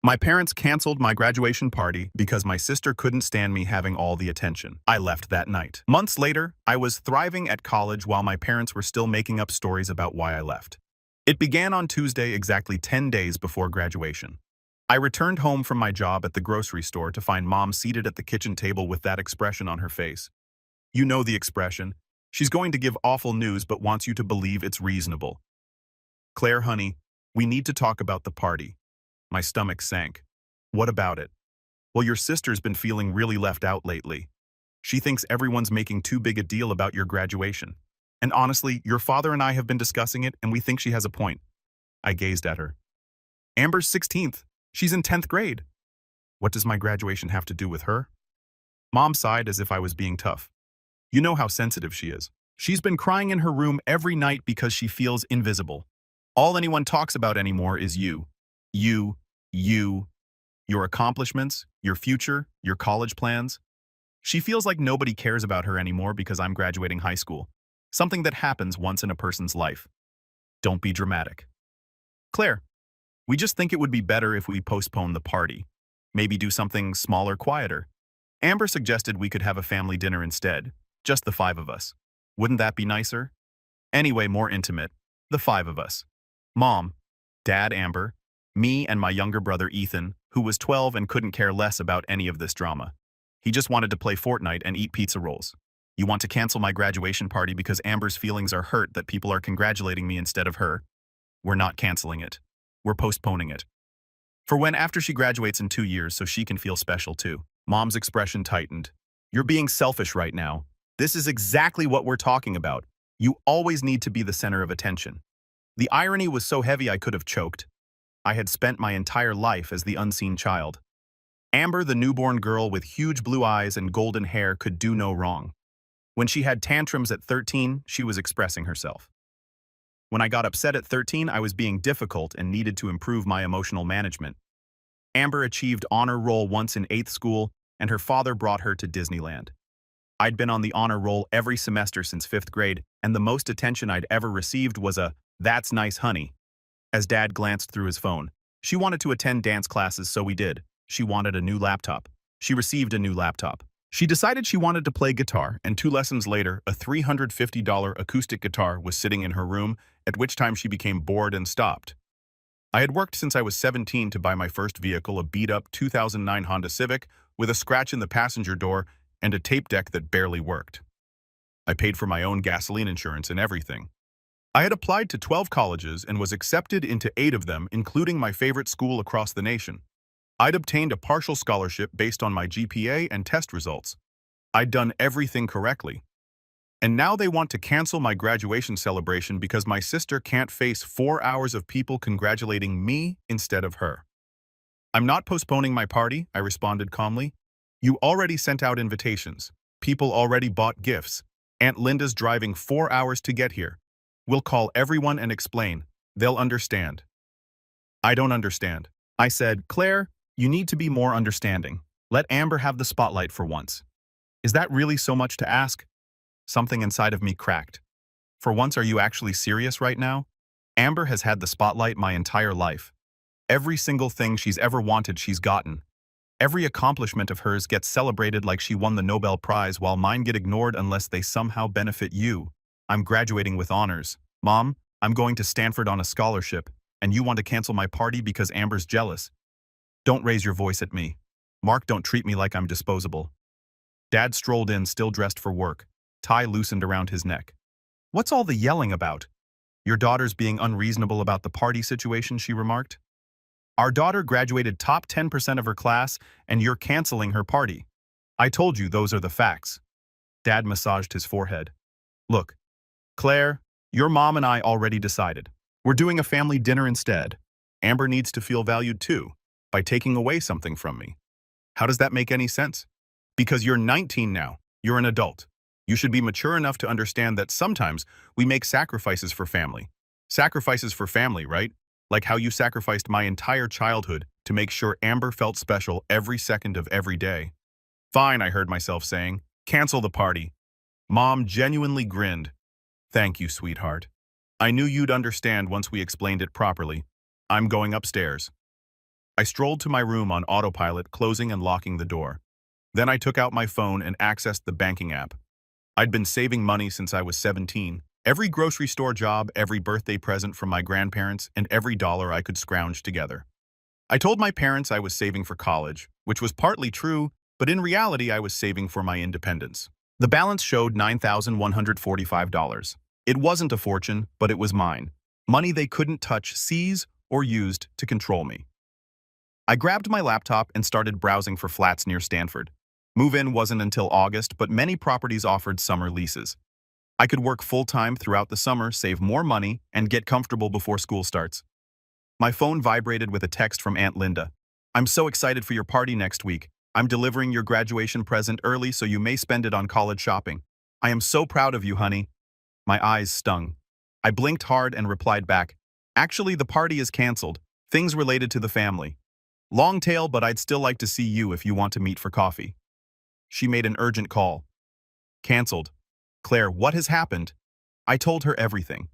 My parents canceled my graduation party because my sister couldn't stand me having all the attention. I left that night. Months later, I was thriving at college while my parents were still making up stories about why I left. It began on Tuesday, exactly 10 days before graduation. I returned home from my job at the grocery store to find Mom seated at the kitchen table with that expression on her face. You know the expression. She's going to give awful news but wants you to believe it's reasonable. Claire, honey, we need to talk about the party. My stomach sank. What about it? Well, your sister's been feeling really left out lately. She thinks everyone's making too big a deal about your graduation. And honestly, your father and I have been discussing it and we think she has a point. I gazed at her. Amber's 16th. She's in 10th grade. What does my graduation have to do with her? Mom sighed as if I was being tough. You know how sensitive she is. She's been crying in her room every night because she feels invisible. All anyone talks about anymore is you. You, your accomplishments, your future, your college plans. She feels like nobody cares about her anymore because I'm graduating high school. Something that happens once in a person's life. Don't be dramatic. Claire, we just think it would be better if we postpone the party. Maybe do something smaller, quieter. Amber suggested we could have a family dinner instead. Just the 5 of us. Wouldn't that be nicer? Anyway, more intimate. The 5 of us. Mom, Dad, Amber, me and my younger brother Ethan, who was 12 and couldn't care less about any of this drama. He just wanted to play Fortnite and eat pizza rolls. You want to cancel my graduation party because Amber's feelings are hurt that people are congratulating me instead of her? We're not canceling it. We're postponing it. For when after she graduates in 2 years so she can feel special too. Mom's expression tightened. You're being selfish right now. This is exactly what we're talking about. You always need to be the center of attention. The irony was so heavy I could have choked. I had spent my entire life as the unseen child. Amber, the newborn girl with huge blue eyes and golden hair, could do no wrong. When she had tantrums at 13, she was expressing herself. When I got upset at 13, I was being difficult and needed to improve my emotional management. Amber achieved honor roll once in 8th school, and her father brought her to Disneyland. I'd been on the honor roll every semester since 5th grade, and the most attention I'd ever received was a, "That's nice, honey." As Dad glanced through his phone, she wanted to attend dance classes, so we did. She wanted a new laptop. She received a new laptop. She decided she wanted to play guitar, and 2 lessons later, a $350 acoustic guitar was sitting in her room, at which time she became bored and stopped. I had worked since I was 17 to buy my first vehicle, a beat-up 2009 Honda Civic with a scratch in the passenger door and a tape deck that barely worked. I paid for my own gasoline insurance and everything. I had applied to 12 colleges and was accepted into 8 of them, including my favorite school across the nation. I'd obtained a partial scholarship based on my GPA and test results. I'd done everything correctly. And now they want to cancel my graduation celebration because my sister can't face 4 hours of people congratulating me instead of her. I'm not postponing my party, I responded calmly. You already sent out invitations. People already bought gifts. Aunt Linda's driving 4 hours to get here. We'll call everyone and explain. They'll understand. I don't understand. I said, Claire, you need to be more understanding. Let Amber have the spotlight for once. Is that really so much to ask? Something inside of me cracked. For once, are you actually serious right now? Amber has had the spotlight my entire life. Every single thing she's ever wanted, she's gotten. Every accomplishment of hers gets celebrated like she won the Nobel Prize, while mine get ignored unless they somehow benefit you. I'm graduating with honors. Mom, I'm going to Stanford on a scholarship, and you want to cancel my party because Amber's jealous. Don't raise your voice at me. Mark, don't treat me like I'm disposable. Dad strolled in, still dressed for work, tie loosened around his neck. What's all the yelling about? Your daughter's being unreasonable about the party situation, she remarked. Our daughter graduated top 10% of her class, and you're canceling her party. I told you those are the facts. Dad massaged his forehead. Look, Claire, your mom and I already decided. We're doing a family dinner instead. Amber needs to feel valued too, by taking away something from me. How does that make any sense? Because you're 19 now. You're an adult. You should be mature enough to understand that sometimes we make sacrifices for family. Sacrifices for family, right? Like how you sacrificed my entire childhood to make sure Amber felt special every second of every day. Fine, I heard myself saying. Cancel the party. Mom genuinely grinned. Thank you, sweetheart. I knew you'd understand once we explained it properly. I'm going upstairs. I strolled to my room on autopilot, closing and locking the door. Then I took out my phone and accessed the banking app. I'd been saving money since I was 17. Every grocery store job, every birthday present from my grandparents, and every dollar I could scrounge together. I told my parents I was saving for college, which was partly true, but in reality I was saving for my independence. The balance showed $9,145. It wasn't a fortune, but it was mine. Money they couldn't touch, seize, or used to control me. I grabbed my laptop and started browsing for flats near Stanford. Move-in wasn't until August, but many properties offered summer leases. I could work full-time throughout the summer, save more money, and get comfortable before school starts. My phone vibrated with a text from Aunt Linda. "I'm so excited for your party next week. I'm delivering your graduation present early so you may spend it on college shopping. I am so proud of you, honey." My eyes stung. I blinked hard and replied back, "Actually, the party is canceled. Things related to the family. Long tail, but I'd still like to see you if you want to meet for coffee." She made an urgent call. "Canceled. Claire, what has happened?" I told her everything.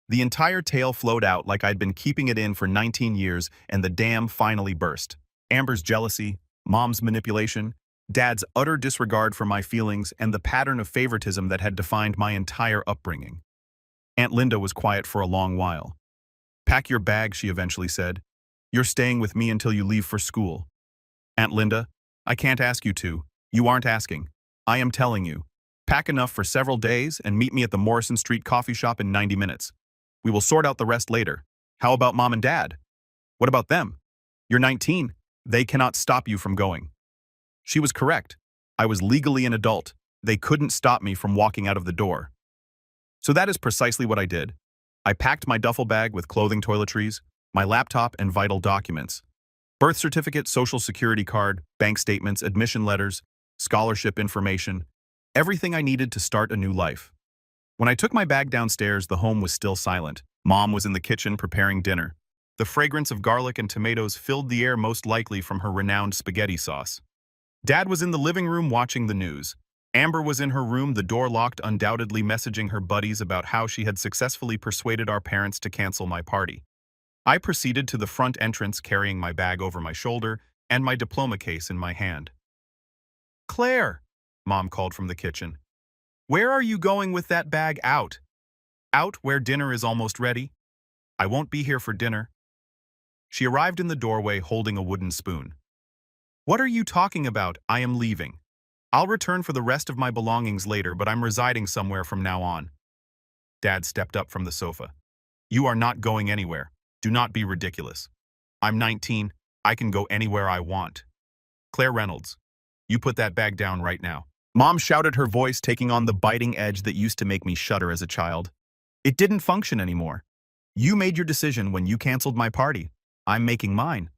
The entire tale flowed out like I'd been keeping it in for 19 years, and the dam finally burst. Amber's jealousy, Mom's manipulation, Dad's utter disregard for my feelings, and the pattern of favoritism that had defined my entire upbringing. Aunt Linda was quiet for a long while. "Pack your bag," she eventually said. "You're staying with me until you leave for school." "Aunt Linda, I can't ask you to. You aren't asking. I am telling you. Pack enough for several days and meet me at the Morrison Street coffee shop in 90 minutes. We will sort out the rest later. How about Mom and Dad? What about them? You're 19. They cannot stop you from going." She was correct. I was legally an adult. They couldn't stop me from walking out of the door. So that is precisely what I did. I packed my duffel bag with clothing, toiletries, my laptop, and vital documents. Birth certificate, social security card, bank statements, admission letters, scholarship information, everything I needed to start a new life. When I took my bag downstairs, the home was still silent. Mom was in the kitchen preparing dinner. The fragrance of garlic and tomatoes filled the air, most likely from her renowned spaghetti sauce. Dad was in the living room watching the news. Amber was in her room, the door locked, undoubtedly messaging her buddies about how she had successfully persuaded our parents to cancel my party. I proceeded to the front entrance, carrying my bag over my shoulder and my diploma case in my hand. "Claire," Mom called from the kitchen. "Where are you going with that bag out? Out where dinner is almost ready? I won't be here for dinner." She arrived in the doorway holding a wooden spoon. "What are you talking about? I am leaving. I'll return for the rest of my belongings later, but I'm residing somewhere from now on." Dad stepped up from the sofa. "You are not going anywhere. Do not be ridiculous. I'm 19. I can go anywhere I want. Claire Reynolds, you put that bag down right now." Mom shouted, her voice taking on the biting edge that used to make me shudder as a child. "It didn't function anymore. You made your decision when you canceled my party. I'm making mine."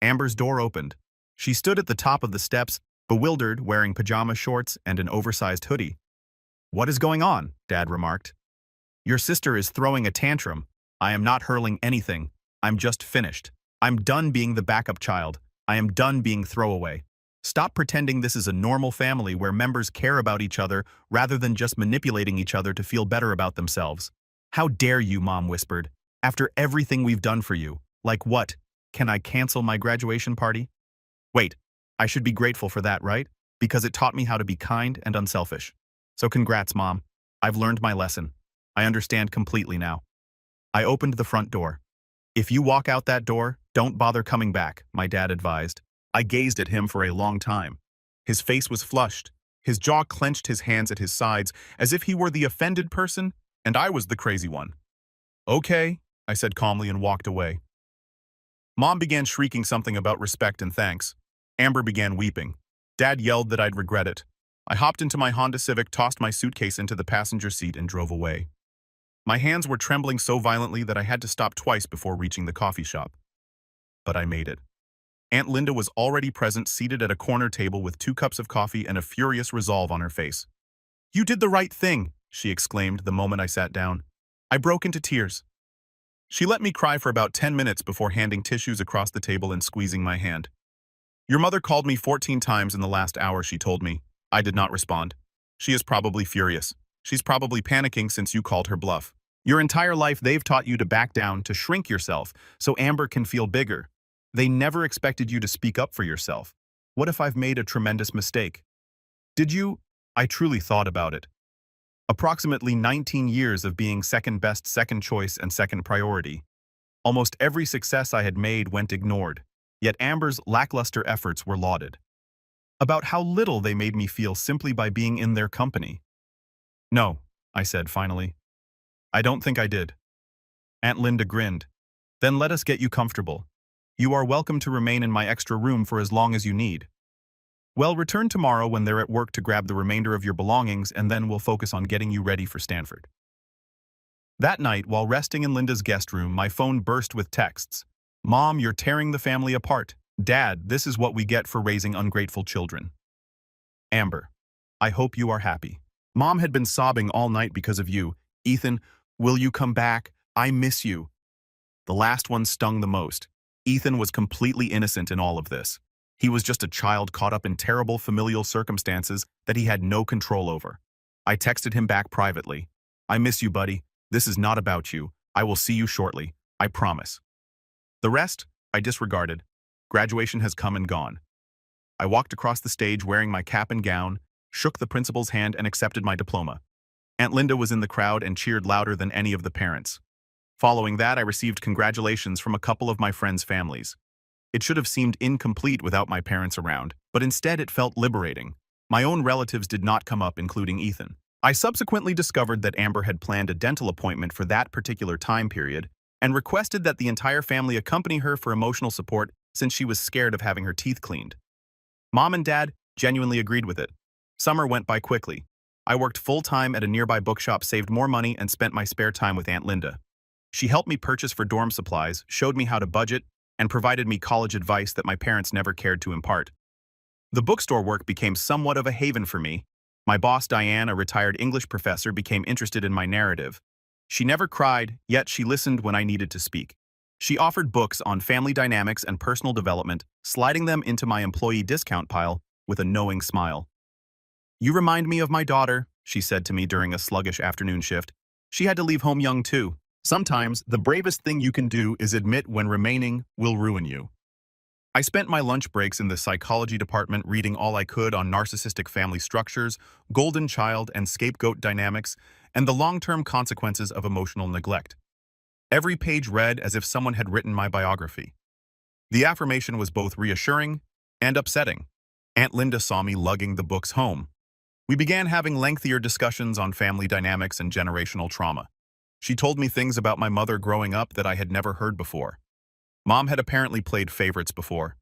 Amber's door opened. She stood at the top of the steps, bewildered, wearing pajama shorts and an oversized hoodie. "What is going on?" Dad remarked. "Your sister is throwing a tantrum. I am not hurling anything. I'm just finished. I'm done being the backup child. I am done being throwaway. Stop pretending this is a normal family where members care about each other rather than just manipulating each other to feel better about themselves." "How dare you," Mom whispered. "After everything we've done for you. Like what? Can I cancel my graduation party?" Wait, I should be grateful for that, right? Because it taught me how to be kind and unselfish. So congrats, Mom. I've learned my lesson. I understand completely now. I opened the front door. "If you walk out that door, don't bother coming back," my dad advised. I gazed at him for a long time. His face was flushed. His jaw clenched, his hands at his sides, as if he were the offended person, and I was the crazy one. "Okay," I said calmly and walked away. Mom began shrieking something about respect and thanks. Amber began weeping. Dad yelled that I'd regret it. I hopped into my Honda Civic, tossed my suitcase into the passenger seat, and drove away. My hands were trembling so violently that I had to stop twice before reaching the coffee shop. But I made it. Aunt Linda was already present, seated at a corner table with 2 cups of coffee and a furious resolve on her face. "You did the right thing," she exclaimed the moment I sat down. I broke into tears. She let me cry for about 10 minutes before handing tissues across the table and squeezing my hand. "Your mother called me 14 times in the last hour," she told me. I did not respond. "She is probably furious. She's probably panicking since you called her bluff. Your entire life they've taught you to back down, to shrink yourself, so Amber can feel bigger. They never expected you to speak up for yourself. What if I've made a tremendous mistake? Did you? I truly thought about it. Approximately 19 years of being second best, second choice, and second priority. Almost every success I had made went ignored, yet Amber's lackluster efforts were lauded. About how little they made me feel simply by being in their company. No, I said finally. I don't think I did. Aunt Linda grinned. Then let us get you comfortable. You are welcome to remain in my extra room for as long as you need. Well, return tomorrow when they're at work to grab the remainder of your belongings, and then we'll focus on getting you ready for Stanford. That night, while resting in Linda's guest room, my phone burst with texts. Mom, you're tearing the family apart. Dad, this is what we get for raising ungrateful children. Amber, I hope you are happy. Mom had been sobbing all night because of you. Ethan, will you come back? I miss you. The last one stung the most. Ethan was completely innocent in all of this. He was just a child caught up in terrible familial circumstances that he had no control over. I texted him back privately. I miss you, buddy. This is not about you. I will see you shortly. I promise. The rest, I disregarded. Graduation has come and gone. I walked across the stage wearing my cap and gown, shook the principal's hand, and accepted my diploma. Aunt Linda was in the crowd and cheered louder than any of the parents. Following that, I received congratulations from a couple of my friends' families. It should have seemed incomplete without my parents around, but instead it felt liberating. My own relatives did not come up, including Ethan. I subsequently discovered that Amber had planned a dental appointment for that particular time period and requested that the entire family accompany her for emotional support since she was scared of having her teeth cleaned. Mom and Dad genuinely agreed with it. Summer went by quickly. I worked full-time at a nearby bookshop, saved more money, and spent my spare time with Aunt Linda. She helped me purchase for dorm supplies, showed me how to budget, and provided me college advice that my parents never cared to impart. The bookstore work became somewhat of a haven for me. My boss, Diane, a retired English professor, became interested in my narrative. She never cried, yet she listened when I needed to speak. She offered books on family dynamics and personal development, sliding them into my employee discount pile with a knowing smile. You remind me of my daughter, she said to me during a sluggish afternoon shift. She had to leave home young too. Sometimes, the bravest thing you can do is admit when remaining will ruin you. I spent my lunch breaks in the psychology department reading all I could on narcissistic family structures, golden child and scapegoat dynamics, and the long-term consequences of emotional neglect. Every page read as if someone had written my biography. The affirmation was both reassuring and upsetting. Aunt Linda saw me lugging the books home. We began having lengthier discussions on family dynamics and generational trauma. She told me things about my mother growing up that I had never heard before. Mom had apparently played favorites before.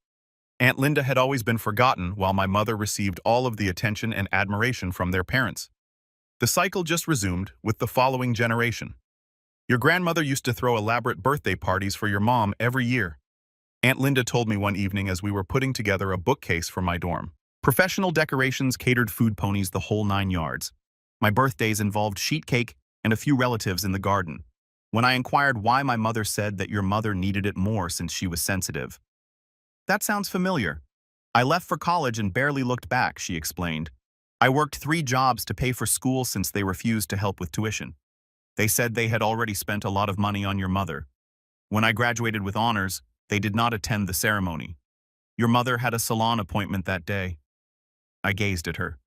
Aunt Linda had always been forgotten while my mother received all of the attention and admiration from their parents. The cycle just resumed with the following generation. Your grandmother used to throw elaborate birthday parties for your mom every year. Aunt Linda told me one evening as we were putting together a bookcase for my dorm. Professional decorations, catered food ponies, the whole 9 yards. My birthdays involved sheet cake and a few relatives in the garden. When I inquired why, my mother said that your mother needed it more since she was sensitive. That sounds familiar. I left for college and barely looked back, she explained. I worked 3 jobs to pay for school since they refused to help with tuition. They said they had already spent a lot of money on your mother. When I graduated with honors, they did not attend the ceremony. Your mother had a salon appointment that day. I gazed at her.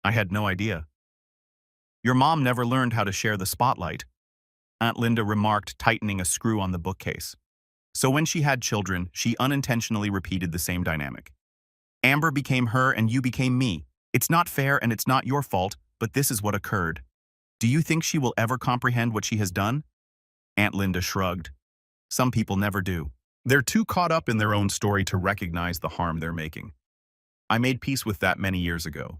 I had no idea. Your mom never learned how to share the spotlight, Aunt Linda remarked, tightening a screw on the bookcase. So when she had children, she unintentionally repeated the same dynamic. Amber became her and you became me. It's not fair and it's not your fault, but this is what occurred. Do you think she will ever comprehend what she has done? Aunt Linda shrugged. Some people never do. They're too caught up in their own story to recognize the harm they're making. I made peace with that many years ago.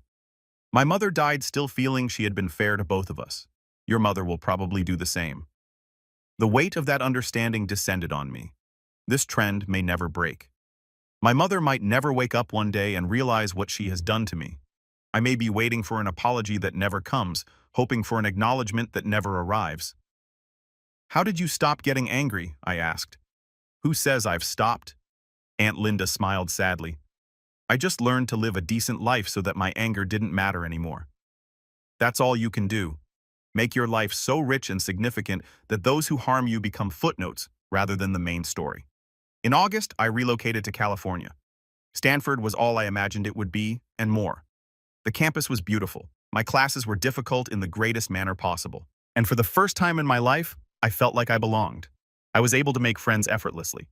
My mother died still feeling she had been fair to both of us. Your mother will probably do the same. The weight of that understanding descended on me. This trend may never break. My mother might never wake up one day and realize what she has done to me. I may be waiting for an apology that never comes, hoping for an acknowledgement that never arrives. How did you stop getting angry? I asked. Who says I've stopped? Aunt Linda smiled sadly. I just learned to live a decent life so that my anger didn't matter anymore. That's all you can do. Make your life so rich and significant that those who harm you become footnotes rather than the main story. In August, I relocated to California. Stanford was all I imagined it would be, and more. The campus was beautiful. My classes were difficult in the greatest manner possible. And for the first time in my life, I felt like I belonged. I was able to make friends effortlessly.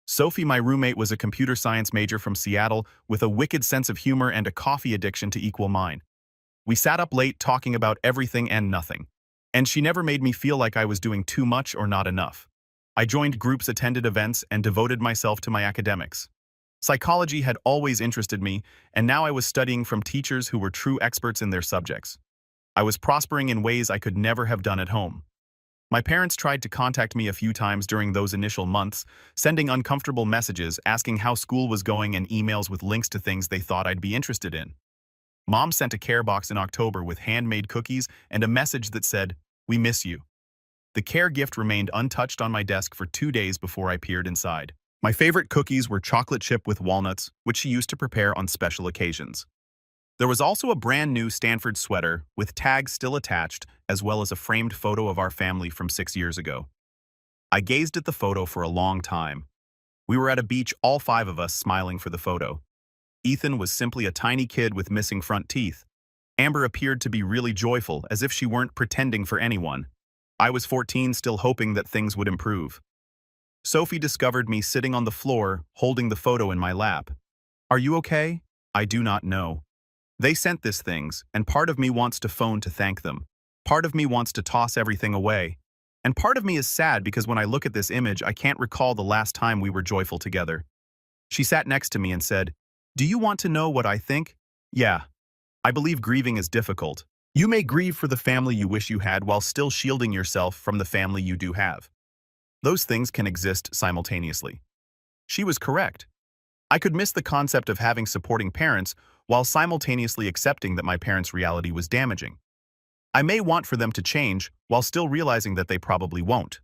Sophie, my roommate, was a computer science major from Seattle with a wicked sense of humor and a coffee addiction to equal mine. We sat up late talking about everything and nothing. And she never made me feel like I was doing too much or not enough. I joined groups, attended events, and devoted myself to my academics. Psychology had always interested me, and now I was studying from teachers who were true experts in their subjects. I was prospering in ways I could never have done at home. My parents tried to contact me a few times during those initial months, sending uncomfortable messages asking how school was going and emails with links to things they thought I'd be interested in. Mom sent a care box in October with handmade cookies and a message that said, "We miss you." The care gift remained untouched on my desk for 2 days before I peered inside. My favorite cookies were chocolate chip with walnuts, which she used to prepare on special occasions. There was also a brand new Stanford sweater with tags still attached, as well as a framed photo of our family from 6 years ago. I gazed at the photo for a long time. We were at a beach, all 5 of us smiling for the photo. Ethan was simply a tiny kid with missing front teeth. Amber appeared to be really joyful, as if she weren't pretending for anyone. I was 14, still hoping that things would improve. Sophie discovered me sitting on the floor, holding the photo in my lap. "Are you okay?" "I do not know. They sent these things, and part of me wants to phone to thank them. Part of me wants to toss everything away. And part of me is sad because when I look at this image, I can't recall the last time we were joyful together." She sat next to me and said, "Do you want to know what I think?" "Yeah. I believe grieving is difficult. You may grieve for the family you wish you had while still shielding yourself from the family you do have. Those things can exist simultaneously." She was correct. I could miss the concept of having supporting parents while simultaneously accepting that my parents' reality was damaging. I may want for them to change while still realizing that they probably won't.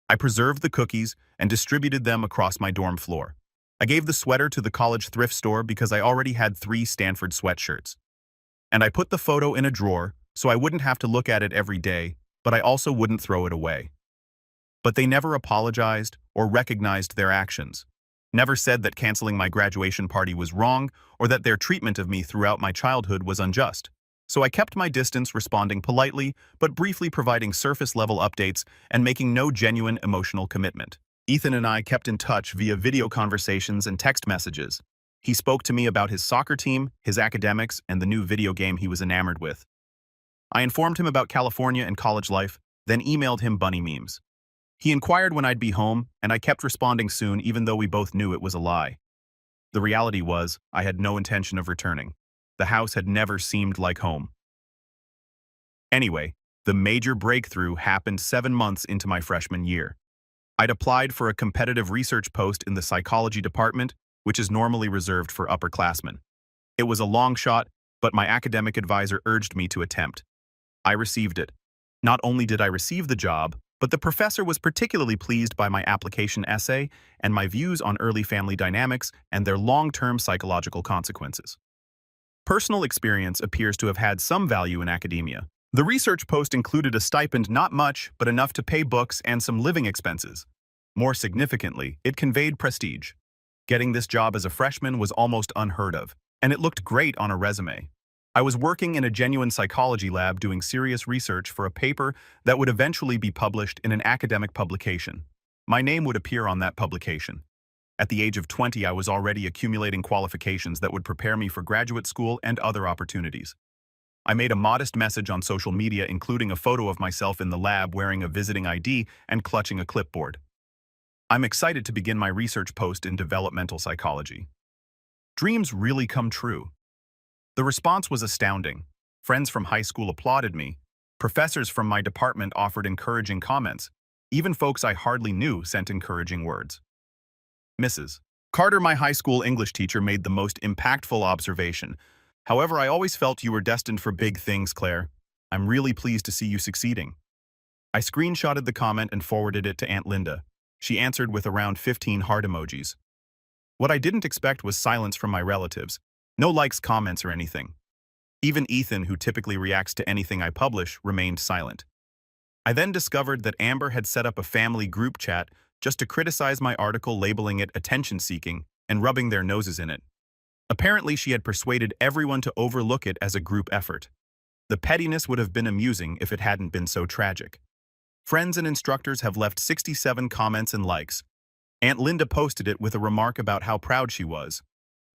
I preserved the cookies and distributed them across my dorm floor. I gave the sweater to the college thrift store because I already had 3 Stanford sweatshirts. And I put the photo in a drawer so I wouldn't have to look at it every day, but I also wouldn't throw it away. But they never apologized or recognized their actions. Never said that canceling my graduation party was wrong or that their treatment of me throughout my childhood was unjust. So I kept my distance, responding politely, but briefly providing surface-level updates and making no genuine emotional commitment. Ethan and I kept in touch via video conversations and text messages. He spoke to me about his soccer team, his academics, and the new video game he was enamored with. I informed him about California and college life, then emailed him bunny memes. He inquired when I'd be home, and I kept responding soon even though we both knew it was a lie. The reality was, I had no intention of returning. The house had never seemed like home. Anyway, the major breakthrough happened 7 months into my freshman year. I'd applied for a competitive research post in the psychology department, which is normally reserved for upperclassmen. It was a long shot, but my academic advisor urged me to attempt. I received it. Not only did I receive the job, but the professor was particularly pleased by my application essay and my views on early family dynamics and their long-term psychological consequences. Personal experience appears to have had some value in academia. The research post included a stipend, not much, but enough to pay books and some living expenses. More significantly, it conveyed prestige. Getting this job as a freshman was almost unheard of, and it looked great on a resume. I was working in a genuine psychology lab doing serious research for a paper that would eventually be published in an academic publication. My name would appear on that publication. At the age of 20, I was already accumulating qualifications that would prepare me for graduate school and other opportunities. I made a modest message on social media, including a photo of myself in the lab wearing a visiting ID and clutching a clipboard. "I'm excited to begin my research post in developmental psychology. Dreams really come true." The response was astounding. Friends from high school applauded me. Professors from my department offered encouraging comments. Even folks I hardly knew sent encouraging words. Mrs. Carter, my high school English teacher, made the most impactful observation. "However, I always felt you were destined for big things, Claire. I'm really pleased to see you succeeding." I screenshotted the comment and forwarded it to Aunt Linda. She answered with around 15 heart emojis. What I didn't expect was silence from my relatives. No likes, comments, or anything. Even Ethan, who typically reacts to anything I publish, remained silent. I then discovered that Amber had set up a family group chat just to criticize my article, labeling it attention-seeking and rubbing their noses in it. Apparently, she had persuaded everyone to overlook it as a group effort. The pettiness would have been amusing if it hadn't been so tragic. Friends and instructors have left 67 comments and likes. Aunt Linda posted it with a remark about how proud she was.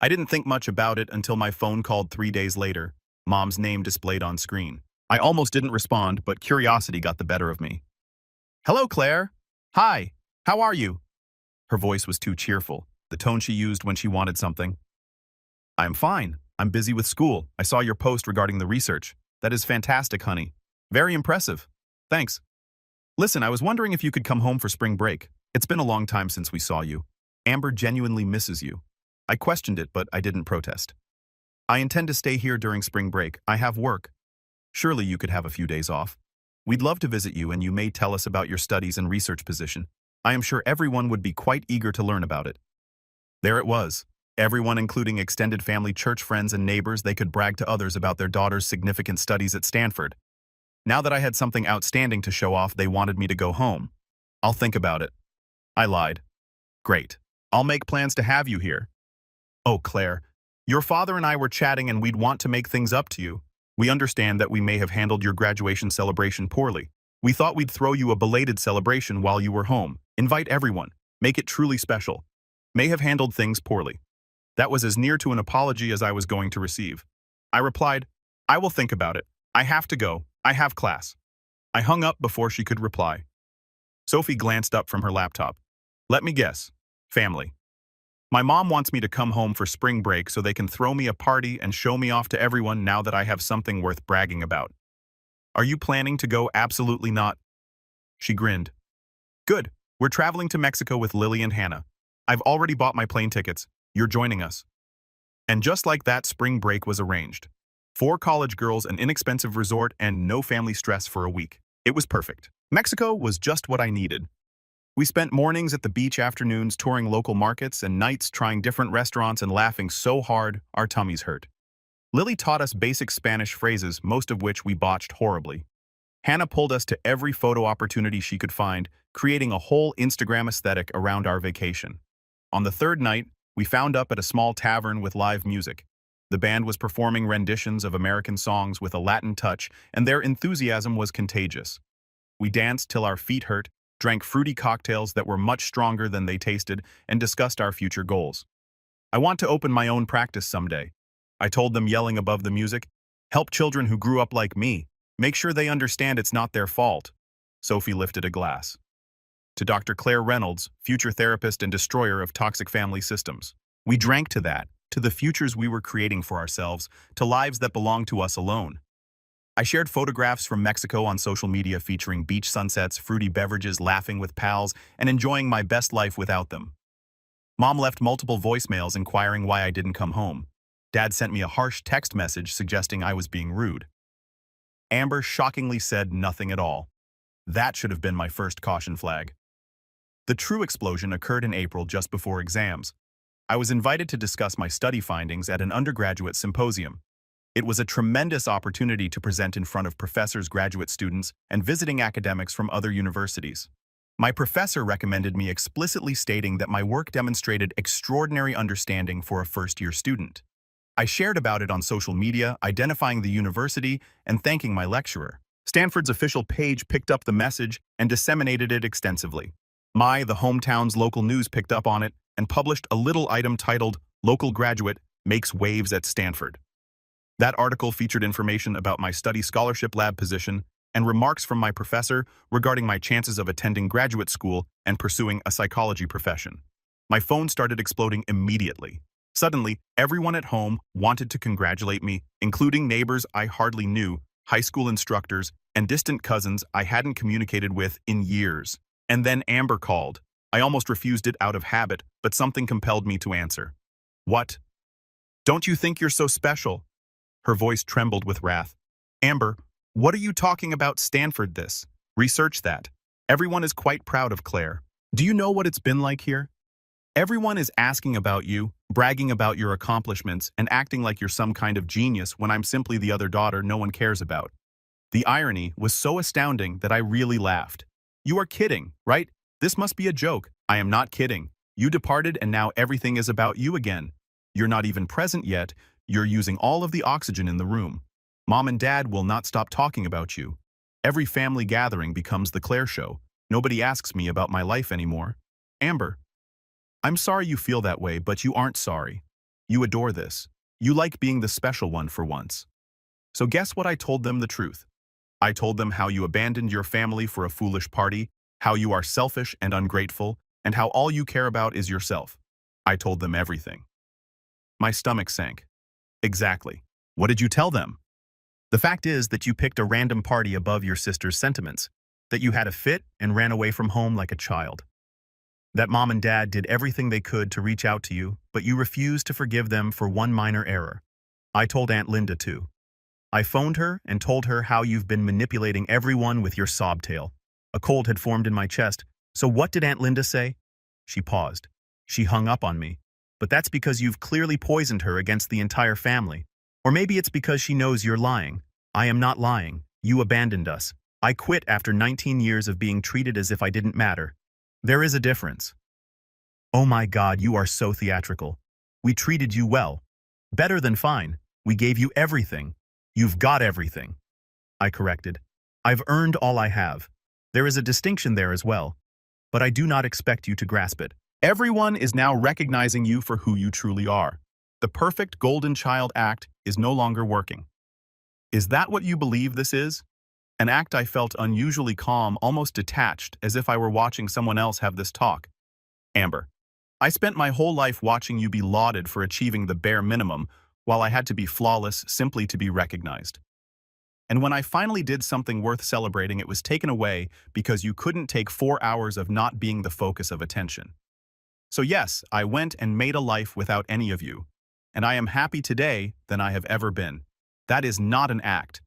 I didn't think much about it until my phone called 3 days later, Mom's name displayed on screen. I almost didn't respond, but curiosity got the better of me. "Hello, Claire. Hi, how are you?" Her voice was too cheerful, the tone she used when she wanted something. "I'm fine. I'm busy with school. I saw your post regarding the research. That is fantastic, honey. Very impressive. Thanks. Listen, I was wondering if you could come home for spring break. It's been a long time since we saw you. Amber genuinely misses you." I questioned it, but I didn't protest. "I intend to stay here during spring break. I have work. Surely you could have a few days off. We'd love to visit you, and you may tell us about your studies and research position. I am sure everyone would be quite eager to learn about it." There it was. Everyone, including extended family, church friends, and neighbors, they could brag to others about their daughter's significant studies at Stanford. Now that I had something outstanding to show off, they wanted me to go home. "I'll think about it." I lied. "Great. I'll make plans to have you here." "Oh, Claire, your father and I were chatting and we'd want to make things up to you. We understand that we may have handled your graduation celebration poorly. We thought we'd throw you a belated celebration while you were home. Invite everyone. Make it truly special. May have handled things poorly." That was as near to an apology as I was going to receive. I replied, "I will think about it. I have to go. I have class." I hung up before she could reply. Sophie glanced up from her laptop. "Let me guess. Family. My mom wants me to come home for spring break so they can throw me a party and show me off to everyone now that I have something worth bragging about. Are you planning to go?" "Absolutely not." She grinned. "Good. We're traveling to Mexico with Lily and Hannah. I've already bought my plane tickets. You're joining us." And just like that, spring break was arranged. 4 college girls, an inexpensive resort, and no family stress for a week. It was perfect. Mexico was just what I needed. We spent mornings at the beach, afternoons touring local markets, and nights trying different restaurants and laughing so hard our tummies hurt. Lily taught us basic Spanish phrases, most of which we botched horribly. Hannah pulled us to every photo opportunity she could find, creating a whole Instagram aesthetic around our vacation. On the 3rd night, we found up at a small tavern with live music. The band was performing renditions of American songs with a Latin touch, and their enthusiasm was contagious. We danced till our feet hurt, drank fruity cocktails that were much stronger than they tasted, and discussed our future goals. "I want to open my own practice someday," I told them, yelling above the music. "Help children who grew up like me. Make sure they understand it's not their fault." Sophie lifted a glass. "To Dr. Claire Reynolds, future therapist and destroyer of toxic family systems." We drank to that, to the futures we were creating for ourselves, to lives that belong to us alone. I shared photographs from Mexico on social media featuring beach sunsets, fruity beverages, laughing with pals, and enjoying my best life without them. Mom left multiple voicemails inquiring why I didn't come home. Dad sent me a harsh text message suggesting I was being rude. Amber shockingly said nothing at all. That should have been my first caution flag. The true explosion occurred in April, just before exams. I was invited to discuss my study findings at an undergraduate symposium. It was a tremendous opportunity to present in front of professors, graduate students, and visiting academics from other universities. My professor recommended me, explicitly stating that my work demonstrated extraordinary understanding for a first-year student. I shared about it on social media, identifying the university and thanking my lecturer. Stanford's official page picked up the message and disseminated it extensively. The hometown's local news picked up on it and published a little item titled, "Local Graduate Makes Waves at Stanford." That article featured information about my study scholarship lab position and remarks from my professor regarding my chances of attending graduate school and pursuing a psychology profession. My phone started exploding immediately. Suddenly, everyone at home wanted to congratulate me, including neighbors I hardly knew, high school instructors, and distant cousins I hadn't communicated with in years. And then Amber called. I almost refused it out of habit, but something compelled me to answer. "What? Don't you think you're so special?" Her voice trembled with wrath. "Amber, what are you talking about? Stanford this. Research that. Everyone is quite proud of Claire. Do you know what it's been like here? Everyone is asking about you, bragging about your accomplishments, and acting like you're some kind of genius when I'm simply the other daughter no one cares about." The irony was so astounding that I really laughed. "You are kidding, right? This must be a joke. I am not kidding. You departed and now everything is about you again. You're not even present yet. You're using all of the oxygen in the room. Mom and Dad will not stop talking about you. Every family gathering becomes the Claire show. Nobody asks me about my life anymore. Amber, I'm sorry you feel that way, but you aren't sorry. You adore this. You like being the special one for once. So guess what? I told them the truth. I told them how you abandoned your family for a foolish party, how you are selfish and ungrateful, and how all you care about is yourself. I told them everything. My stomach sank. Exactly. What did you tell them? The fact is that you picked a random party above your sister's sentiments, that you had a fit and ran away from home like a child. That Mom and Dad did everything they could to reach out to you, but you refused to forgive them for one minor error. I told Aunt Linda too. I phoned her and told her how you've been manipulating everyone with your sob tale. A cold had formed in my chest. So what did Aunt Linda say? She paused. She hung up on me. But that's because you've clearly poisoned her against the entire family. Or maybe it's because she knows you're lying. I am not lying. You abandoned us. I quit after 19 years of being treated as if I didn't matter. There is a difference. Oh my God, you are so theatrical. We treated you well. Better than fine. We gave you everything. You've got everything. I corrected. I've earned all I have. There is a distinction there as well. But I do not expect you to grasp it. Everyone is now recognizing you for who you truly are. The perfect golden child act is no longer working. Is that what you believe this is? An act I felt unusually calm, almost detached, as if I were watching someone else have this talk. Amber, I spent my whole life watching you be lauded for achieving the bare minimum, while I had to be flawless simply to be recognized. And when I finally did something worth celebrating, it was taken away because you couldn't take 4 hours of not being the focus of attention. So yes, I went and made a life without any of you, and I am happy today than I have ever been. That is not an act.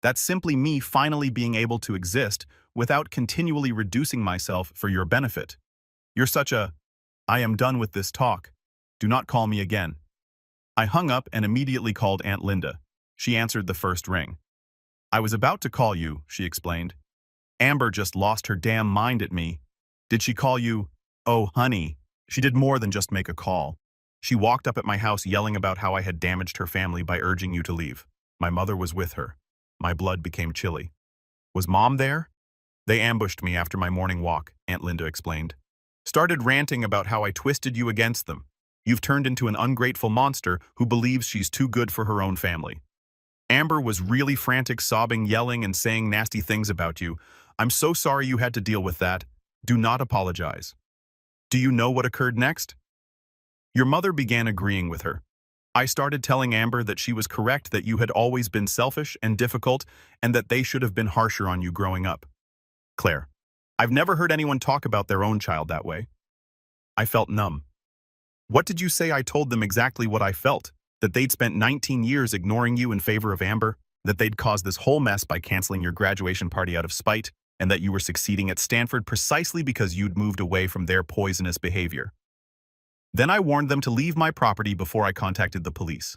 That's simply me finally being able to exist without continually reducing myself for your benefit. You're such a, I am done with this talk. Do not call me again. I hung up and immediately called Aunt Linda. She answered the first ring. I was about to call you, she explained. Amber just lost her damn mind at me. Did she call you? Oh, honey. She did more than just make a call. She walked up at my house yelling about how I had damaged her family by urging you to leave. My mother was with her. My blood became chilly. Was Mom there? They ambushed me after my morning walk, Aunt Linda explained. Started ranting about how I twisted you against them. You've turned into an ungrateful monster who believes she's too good for her own family. Amber was really frantic, sobbing, yelling, and saying nasty things about you. I'm so sorry you had to deal with that. Do not apologize. Do you know what occurred next? Your mother began agreeing with her. I started telling Amber that she was correct, that you had always been selfish and difficult, and that they should have been harsher on you growing up. Claire, I've never heard anyone talk about their own child that way. I felt numb. What did you say? I told them exactly what I felt, that they'd spent 19 years ignoring you in favor of Amber, that they'd caused this whole mess by canceling your graduation party out of spite, and that you were succeeding at Stanford precisely because you'd moved away from their poisonous behavior. Then I warned them to leave my property before I contacted the police.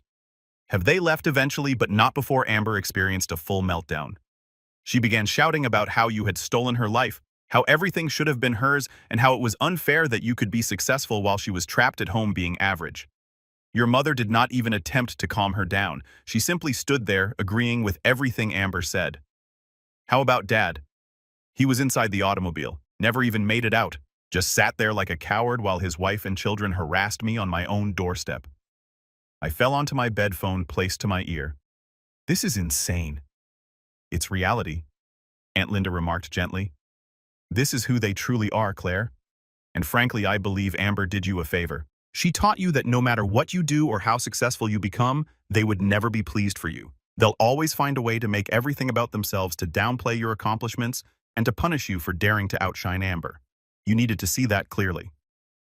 Have they left eventually, but not before Amber experienced a full meltdown? She began shouting about how you had stolen her life, how everything should have been hers, and how it was unfair that you could be successful while she was trapped at home being average. Your mother did not even attempt to calm her down. She simply stood there, agreeing with everything Amber said. How about Dad? He was inside the automobile, never even made it out, just sat there like a coward while his wife and children harassed me on my own doorstep. I fell onto my bed phone placed to my ear. This is insane. It's reality, Aunt Linda remarked gently. This is who they truly are, Claire. And frankly, I believe Amber did you a favor. She taught you that no matter what you do or how successful you become, they would never be pleased for you. They'll always find a way to make everything about themselves, to downplay your accomplishments, and to punish you for daring to outshine Amber. You needed to see that clearly.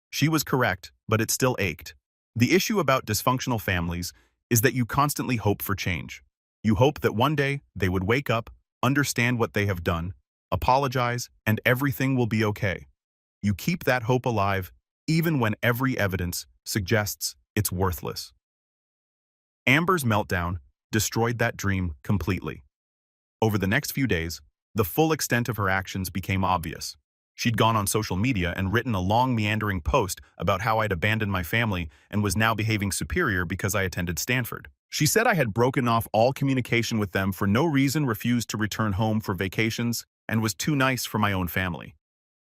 She was correct, but it still ached. The issue about dysfunctional families is that you constantly hope for change. You hope that one day they would wake up, understand what they have done, apologize, and everything will be okay. You keep that hope alive even when every evidence suggests it's worthless. Amber's meltdown destroyed that dream completely. Over the next few days, the full extent of her actions became obvious. She'd gone on social media and written a long meandering post about how I'd abandoned my family and was now behaving superior because I attended Stanford. She said I had broken off all communication with them for no reason, refused to return home for vacations, and was too nice for my own family.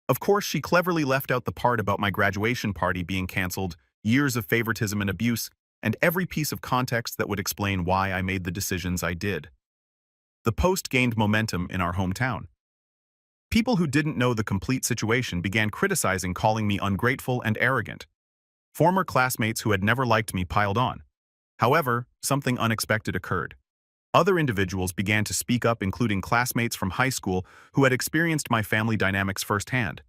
Of course, she cleverly left out the part about my graduation party being canceled, years of favoritism and abuse, and every piece of context that would explain why I made the decisions I did. The post gained momentum in our hometown. People who didn't know the complete situation began criticizing, calling me ungrateful and arrogant. Former classmates who had never liked me piled on. However, something unexpected occurred. Other individuals began to speak up, including classmates from high school who had experienced my family dynamics firsthand.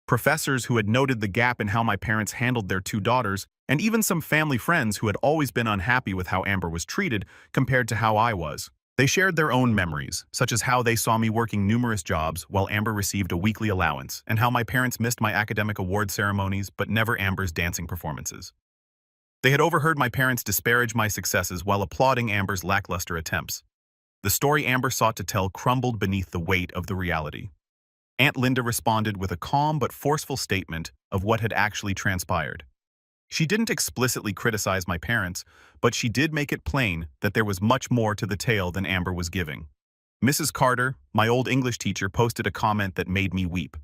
Professors who had noted the gap in how my parents handled their two daughters, and even some family friends who had always been unhappy with how Amber was treated compared to how I was. They shared their own memories, such as how they saw me working numerous jobs while Amber received a weekly allowance, and how my parents missed my academic award ceremonies but never Amber's dancing performances. They had overheard my parents disparage my successes while applauding Amber's lackluster attempts. The story Amber sought to tell crumbled beneath the weight of the reality. Aunt Linda responded with a calm but forceful statement of what had actually transpired. She didn't explicitly criticize my parents, but she did make it plain that there was much more to the tale than Amber was giving. Mrs. Carter, my old English teacher, posted a comment that made me weep.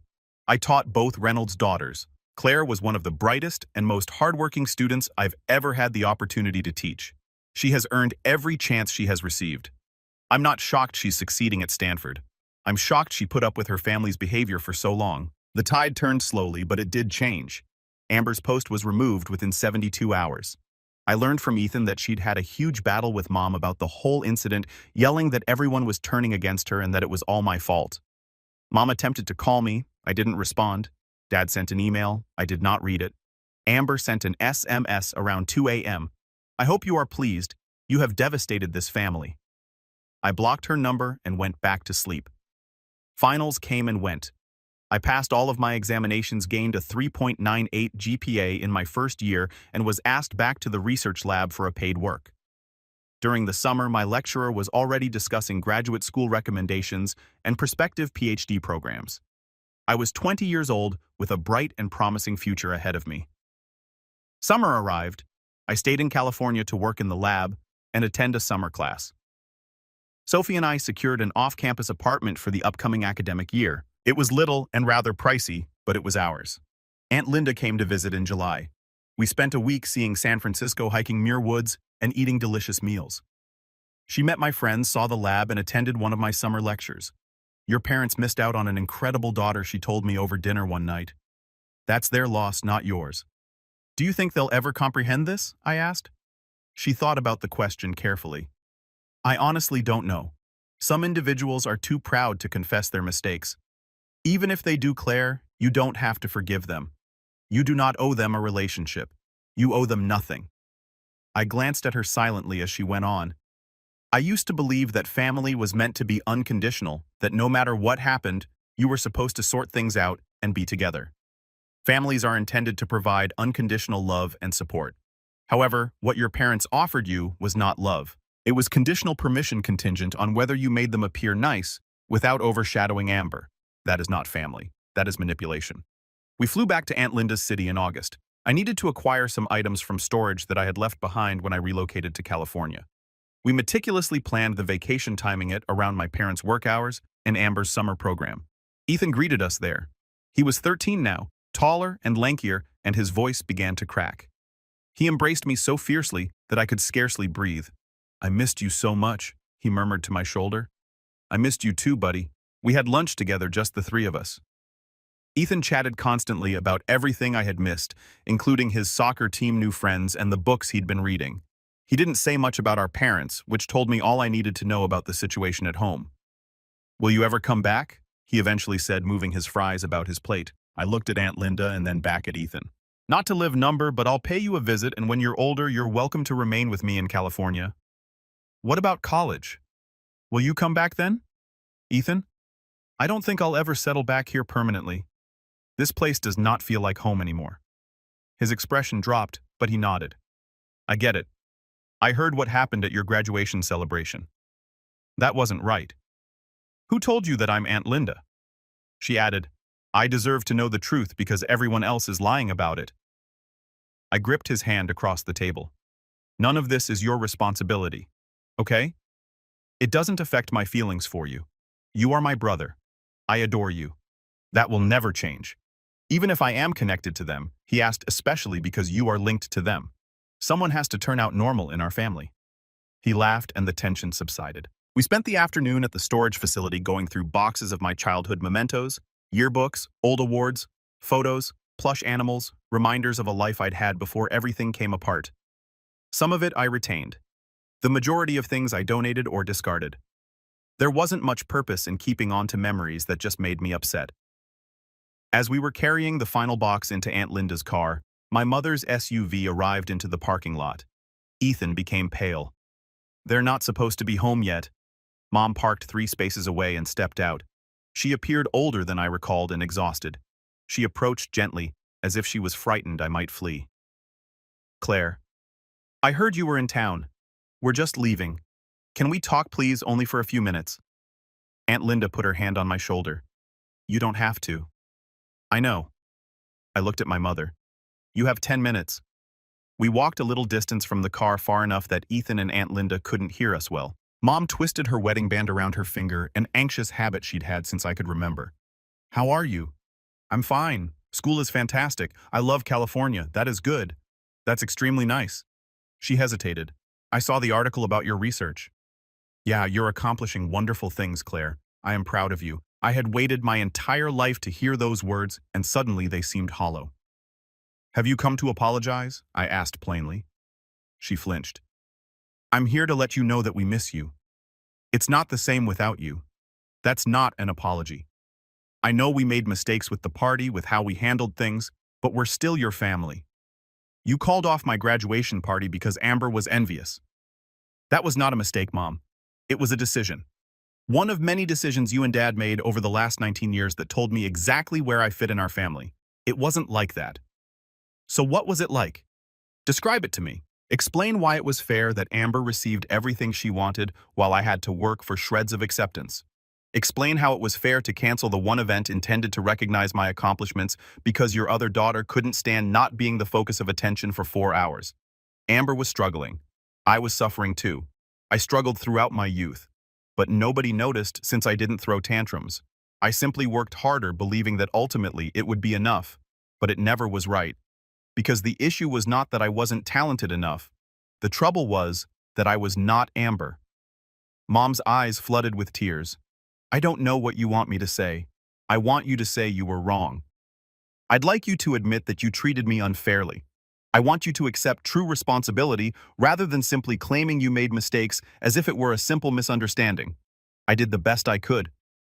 I taught both Reynolds' daughters. Claire was one of the brightest and most hardworking students I've ever had the opportunity to teach. She has earned every chance she has received. I'm not shocked she's succeeding at Stanford. I'm shocked she put up with her family's behavior for so long. The tide turned slowly, but it did change. Amber's post was removed within 72 hours. I learned from Ethan that she'd had a huge battle with Mom about the whole incident, yelling that everyone was turning against her and that it was all my fault. Mom attempted to call me. I didn't respond. Dad sent an email. I did not read it. Amber sent an SMS around 2 a.m. I hope you are pleased. You have devastated this family. I blocked her number and went back to sleep. Finals came and went. I passed all of my examinations, gained a 3.98 GPA in my first year, and was asked back to the research lab for a paid work. During the summer, my lecturer was already discussing graduate school recommendations and prospective PhD programs. I was 20 years old with a bright and promising future ahead of me. Summer arrived. I stayed in California to work in the lab and attend a summer class. Sophie and I secured an off-campus apartment for the upcoming academic year. It was little and rather pricey, but it was ours. Aunt Linda came to visit in July. We spent a week seeing San Francisco, hiking Muir Woods, and eating delicious meals. She met my friends, saw the lab, and attended one of my summer lectures. Your parents missed out on an incredible daughter, she told me over dinner one night. That's their loss, not yours. Do you think they'll ever comprehend this? I asked. She thought about the question carefully. I honestly don't know. Some individuals are too proud to confess their mistakes. Even if they do, Claire, you don't have to forgive them. You do not owe them a relationship. You owe them nothing. I glanced at her silently as she went on. I used to believe that family was meant to be unconditional, that no matter what happened, you were supposed to sort things out and be together. Families are intended to provide unconditional love and support. However, what your parents offered you was not love. It was conditional permission contingent on whether you made them appear nice without overshadowing Amber. That is not family. That is manipulation. We flew back to Aunt Linda's city in August. I needed to acquire some items from storage that I had left behind when I relocated to California. We meticulously planned the vacation, timing it around my parents' work hours and Amber's summer program. Ethan greeted us there. He was 13 now, taller and lankier, and his voice began to crack. He embraced me so fiercely that I could scarcely breathe. I missed you so much, he murmured to my shoulder. I missed you too, buddy. We had lunch together, just the three of us. Ethan chatted constantly about everything I had missed, including his soccer team, new friends, and the books he'd been reading. He didn't say much about our parents, which told me all I needed to know about the situation at home. Will you ever come back? He eventually said, moving his fries about his plate. I looked at Aunt Linda and then back at Ethan. Not to live number, but I'll pay you a visit, and when you're older, you're welcome to remain with me in California. What about college? Will you come back then? Ethan? I don't think I'll ever settle back here permanently. This place does not feel like home anymore. His expression dropped, but he nodded. I get it. I heard what happened at your graduation celebration. That wasn't right. Who told you that I'm Aunt Linda? She added, I deserve to know the truth because everyone else is lying about it. I gripped his hand across the table. None of this is your responsibility, okay? It doesn't affect my feelings for you. You are my brother. I adore you. That will never change. Even if I am connected to them, he asked, especially because you are linked to them. Someone has to turn out normal in our family. He laughed and the tension subsided. We spent the afternoon at the storage facility going through boxes of my childhood mementos, yearbooks, old awards, photos, plush animals, reminders of a life I'd had before everything came apart. Some of it I retained. The majority of things I donated or discarded. There wasn't much purpose in keeping on to memories that just made me upset. As we were carrying the final box into Aunt Linda's car, my mother's SUV arrived into the parking lot. Ethan became pale. They're not supposed to be home yet. Mom parked 3 spaces away and stepped out. She appeared older than I recalled and exhausted. She approached gently, as if she was frightened I might flee. Claire. I heard you were in town. We're just leaving. Can we talk, please, only for a few minutes? Aunt Linda put her hand on my shoulder. You don't have to. I know. I looked at my mother. You have 10 minutes. We walked a little distance from the car, far enough that Ethan and Aunt Linda couldn't hear us well. Mom twisted her wedding band around her finger, an anxious habit she'd had since I could remember. How are you? I'm fine. School is fantastic. I love California. That is good. That's extremely nice. She hesitated. I saw the article about your research. Yeah, you're accomplishing wonderful things, Claire. I am proud of you. I had waited my entire life to hear those words, and suddenly they seemed hollow. Have you come to apologize? I asked plainly. She flinched. I'm here to let you know that we miss you. It's not the same without you. That's not an apology. I know we made mistakes with the party, with how we handled things, but we're still your family. You called off my graduation party because Amber was envious. That was not a mistake, Mom. It was a decision. One of many decisions you and Dad made over the last 19 years that told me exactly where I fit in our family. It wasn't like that. So what was it like? Describe it to me. Explain why it was fair that Amber received everything she wanted while I had to work for shreds of acceptance. Explain how it was fair to cancel the one event intended to recognize my accomplishments because your other daughter couldn't stand not being the focus of attention for 4 hours. Amber was struggling. I was suffering too. I struggled throughout my youth. But nobody noticed since I didn't throw tantrums. I simply worked harder, believing that ultimately it would be enough. But it never was right. Because the issue was not that I wasn't talented enough. The trouble was that I was not Amber. Mom's eyes flooded with tears. I don't know what you want me to say. I want you to say you were wrong. I'd like you to admit that you treated me unfairly. I want you to accept true responsibility rather than simply claiming you made mistakes as if it were a simple misunderstanding. I did the best I could.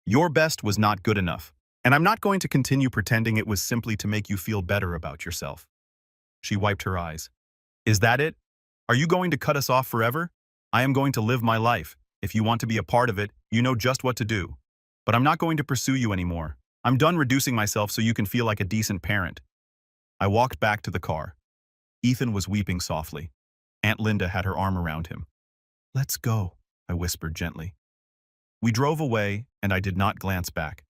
Your best was not good enough. And I'm not going to continue pretending it was simply to make you feel better about yourself. She wiped her eyes. Is that it? Are you going to cut us off forever? I am going to live my life. If you want to be a part of it, you know just what to do. But I'm not going to pursue you anymore. I'm done reducing myself so you can feel like a decent parent. I walked back to the car. Ethan was weeping softly. Aunt Linda had her arm around him. Let's go, I whispered gently. We drove away, and I did not glance back.